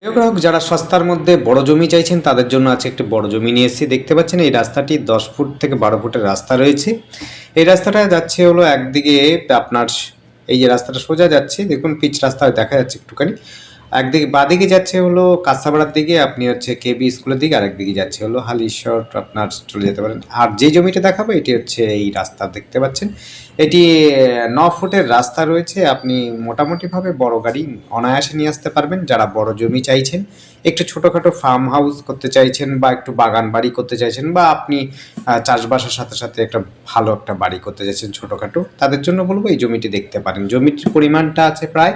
প্রিয় গ্রাহক, যারা সস্তার মধ্যে বড় জমি চাইছেন তাদের জন্য আছে একটি বড় জমি নিয়ে এসেছি। দেখতে পাচ্ছেন এই রাস্তাটি 10 ফুট থেকে 12 ফুটের রাস্তা রয়েছে। এই রাস্তাটা যাচ্ছে হলো একদিকে আপনার, এই যে রাস্তাটা সোজা যাচ্ছে, দেখুন পিচ রাস্তা দেখা যাচ্ছে একটুখানি। একদিকে বাঁদিকে যাচ্ছে হলো কাঁচাপাড়ার দিকে, আপনি হচ্ছে কেবি স্কুলের দিকে, আরেকদিকে যাচ্ছে হলো হালিশহর, আপনার চলে যেতে পারেন। আর যে জমিটা দেখাবো এটি হচ্ছে এই রাস্তা, দেখতে পাচ্ছেন এটি 9 ফুটের রাস্তা রয়েছে। আপনি মোটামুটিভাবে বড় গাড়ি অনায়াসে নিয়ে আসতে পারবেন। যারা বড় জমি চাইছেন, একটু ছোটোখাটো ফার্ম হাউস করতে চাইছেন, বা একটু বাগান বাড়ি করতে চাইছেন, বা আপনি চাষবাসের সাথে সাথে একটা ভালো একটা বাড়ি করতে চাইছেন ছোটোখাটো, তাদের জন্য বলবো এই জমিটি দেখতে পারেন। জমির পরিমাণটা আছে প্রায়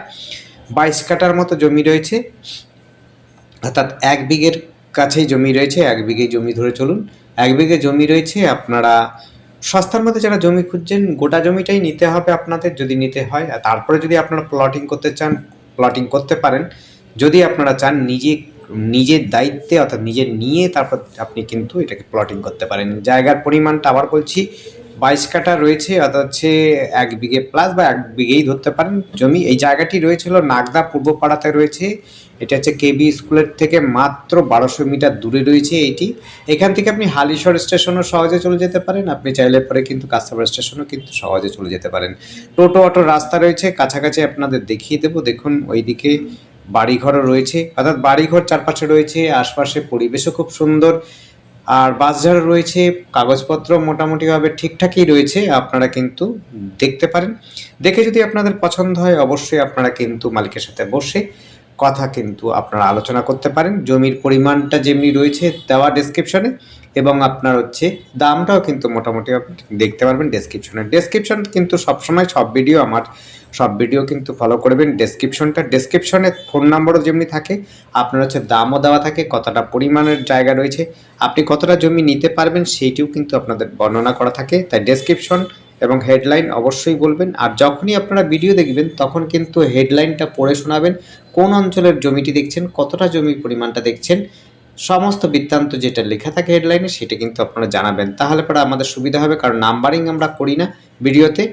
22 কাঠার মতো জমি রয়েছে, অর্থাৎ 1 বিঘের কাছেই জমি রয়েছে। 1 বিঘে জমি ধরে চলুন, 1 বিঘে জমি রয়েছে। আপনারা সস্তার মধ্যে যারা জমি খুঁজছেন, গোটা জমিটাই নিতে হবে আপনাদের যদি নিতে হয়। আর তারপরে যদি আপনারা প্লটিং করতে চান, প্লটিং করতে পারেন। যদি আপনারা চান নিজের দায়িত্বে, অর্থাৎ নিজের নিয়ে তারপর আপনি কিন্তু এটাকে প্লটিং করতে পারেন। জায়গার পরিমাণটা আবার বলছি 22 কাঠা রয়েছে, অর্থাৎ হচ্ছে 1 বিঘে প্লাস, বা 1 বিঘেই ধরতে পারেন জমি। এই জায়গাটি রয়েছিল নাগদা পূর্বপাড়াতে রয়েছে। এটা হচ্ছে কেবি স্কুলের থেকে মাত্র 1200 মিটার দূরে রয়েছে এটি। এখান থেকে আপনি হালিশহর স্টেশনও সহজে চলে যেতে পারেন। আপনি চাইলে পরে কিন্তু কাঁচাপাড়া স্টেশনও কিন্তু সহজে চলে যেতে পারেন। টোটো অটো রাস্তা রয়েছে কাছাকাছি, আপনাদের দেখিয়ে দেবো। দেখুন ওইদিকে বাড়িঘরও রয়েছে, অর্থাৎ বাড়িঘর চারপাশে রয়েছে, আশপাশে পরিবেশও খুব সুন্দর। আর বাসঝাড় রয়েছে, কাগজপত্র মোটামুটিভাবে ঠিকঠাকই রয়েছে। আপনারা কিন্তু দেখতে পারেন। দেখে যদি আপনাদের পছন্দ হয়, অবশ্যই আপনারা কিন্তু মালিকের সাথে বসে কথা কিন্তু আপনারা আলোচনা করতে পারেন। জমির পরিমাণটা যেমনি রয়েছে দেওয়া ডেসক্রিপশনে, এবং আপনার হচ্ছে দামটাও কিন্তু মোটামুটি আপনি দেখতে পারবেন ডেসক্রিপশন কিন্তু সবসময় সব ভিডিও কিন্তু ফলো করবেন। ডেসক্রিপশনে ফোন নাম্বারও যেমনি থাকে, আপনার হচ্ছে দামও দেওয়া থাকে, কতটা পরিমাণের জায়গা রয়েছে, আপনি কতটা জমি নিতে পারবেন সেইটিও কিন্তু আপনাদের বর্ণনা করা থাকে। তাই ডেসক্রিপশন এবং হেডলাইন অবশ্যই বলবেন। আর যখনই আপনারা ভিডিও দেখবেন তখন কিন্তু হেডলাইনটা পড়ে শোনাবেন। কোন অঞ্চলের জমিটি দেখছেন, কতটা জমির পরিমাণটা দেখছেন, সমস্ত বৃত্তান্ত যেটা লেখা থাকে হেডলাইনে সেটা কিন্তু আপনারা জানাবেন। তাহলে পরে আমাদের সুবিধা হবে, কারণ নাম্বারিং আমরা করি না ভিডিওতে,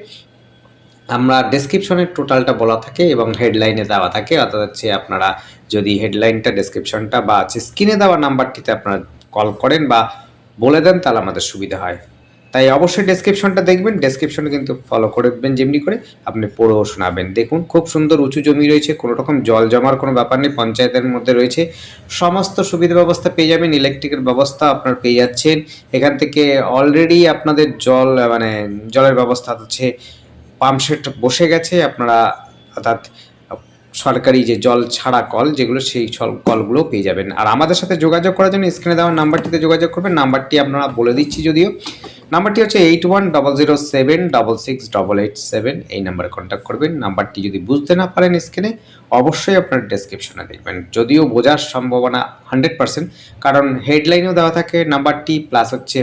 আমরা ডেসক্রিপশনের টোটালটা বলা থাকে এবং হেডলাইনে দেওয়া থাকে। অর্থাৎ হচ্ছে আপনারা যদি হেডলাইনটা, ডেসক্রিপশনটা বা স্ক্রিনে দেওয়া নাম্বারটিতে আপনারা কল করেন বা বলে দেন, তাহলে আমাদের সুবিধা হয়। তাই অবশ্যই ডেসক্রিপশনটা দেখবেন, ডেসক্রিপশনে কিন্তু ফলো করবেন, যেমনি করে আপনি পড়েও শোনাবেন। দেখুন খুব সুন্দর উঁচু জমি রয়েছে, কোনো রকম জল জমার কোনো ব্যাপার নেই, পঞ্চায়েতের মধ্যে রয়েছে। সমস্ত সুবিধা ব্যবস্থা পেয়ে যাবেন, ইলেকট্রিকের ব্যবস্থা আপনারা পেয়ে যাচ্ছেন। এখান থেকে অলরেডি আপনাদের জলের ব্যবস্থা হচ্ছে, পাম্পসেট বসে গেছে। আপনারা অর্থাৎ সরকারি যে জল ছাড়া কল যেগুলো, সেই কলগুলো পেয়ে যাবেন। আর আমাদের সাথে যোগাযোগ করার জন্য স্ক্রিনে দেওয়া নাম্বারটিতে যোগাযোগ করবেন। নাম্বারটি আপনারা বলে দিচ্ছি, যদিও নাম্বারটি হচ্ছে 8100768887। এই নাম্বারে কন্ট্যাক্ট করবেন। নাম্বারটি যদি বুঝতে না পারেন স্ক্রিনে, অবশ্যই আপনার ডেসক্রিপশনে দেখবেন, যদিও বোঝার সম্ভাবনা 100%, কারণ হেডলাইনেও দেওয়া থাকে নাম্বারটি, প্লাস হচ্ছে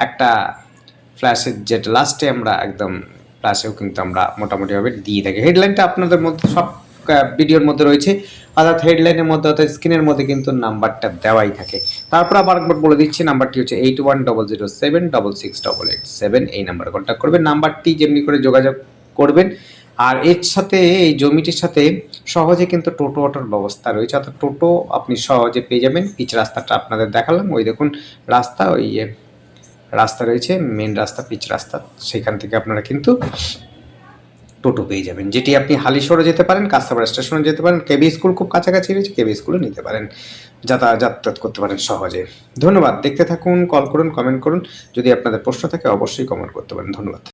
একটা ফ্ল্যাশের যেটা লাস্টে আমরা একদম প্লাসেও কিন্তু আমরা মোটামুটিভাবে দিয়ে থাকি। হেডলাইনটা আপনাদের মধ্যে সব ভিডিওর মধ্যে রয়েছে, অর্থাৎ হেডলাইনের মধ্যে, অর্থাৎ স্ক্রিনের মধ্যে কিন্তু নাম্বারটা দেওয়াই থাকে। তারপর আবার একবার বলে দিচ্ছি, নাম্বারটি হচ্ছে 8100766887। এই নাম্বারে কন্ট্যাক্ট করবেন। নাম্বারটি যেমনি করে যোগাযোগ করবেন। আর এর সাথে, এই জমিটির সাথে সহজে কিন্তু টোটো অটোর ব্যবস্থা রয়েছে, অর্থাৎ টোটো আপনি সহজে পেয়ে যাবেন। পিচ রাস্তাটা আপনাদের দেখালাম, ওই দেখুন রাস্তা, ওই রাস্তা রয়েছে, মেন রাস্তা, পিচ রাস্তা, সেখান থেকে আপনারা কিন্তু টোটো পেয়ে যাবেন, যেটি আপনি হালিশহরে যেতে পারেন, কাঁচাপাড়া স্টেশনে যেতে পারেন, কেবি স্কুল খুব কাছাকাছি রয়েছে, কেবি স্কুলে নিতে পারেন, যাতায়াত করতে পারেন সহজে। ধন্যবাদ, দেখতে থাকুন, কল করুন, কমেন্ট করুন। যদি আপনাদের প্রশ্ন থাকে অবশ্যই কমেন্ট করতে পারেন। ধন্যবাদ।